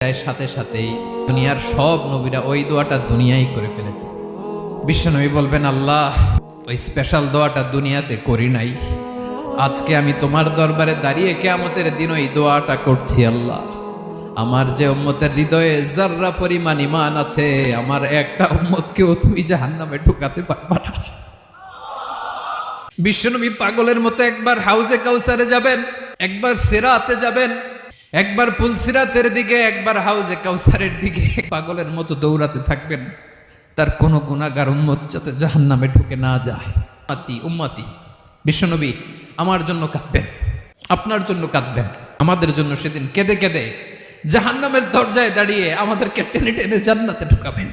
সাথে সাথেই দুনিয়ার সব নবীরা ওই দোয়াটা দুনিয়ায় করে ফেলেছে। বিশ্বনবী বলবেন, আল্লাহ ওই স্পেশাল দোয়াটা দুনিয়াতে করি নাই, আজকে আমি তোমার দরবারে দাঁড়িয়ে কিয়ামতের দিন ওই দোয়াটা করছি। আল্লাহ, আমার যে উম্মতের হৃদয়ে যাররা পরিমাণ ঈমান আছে, আমার একটা উম্মতকেও তুমি জাহান্নামে ঢুকাতে পারবা না। বিশ্বনবী পাগলের মতো একবার হাউজে কাউসারে যাবেন, একবার সিরাতে যাবেন, একবার পুলসিরাতের দিকে, একবার হাউজে কাউসারের দিকে পাগলের মতো দৌড়াতে থাকবেন। তার কোনো গুনাহগার উম্মত যাতে জাহান্নামে ঢুকে না যায়। উম্মতি বিশ্বনবী আমার জন্য কাঁদবেন, আপনার জন্য কাঁদবেন, আমাদের জন্য সেদিন কেঁদে কেঁদে জাহান্নামের দরজায় দাঁড়িয়ে আমাদেরকে টেনে টেনে জান্নাতে ঢুকাবেন।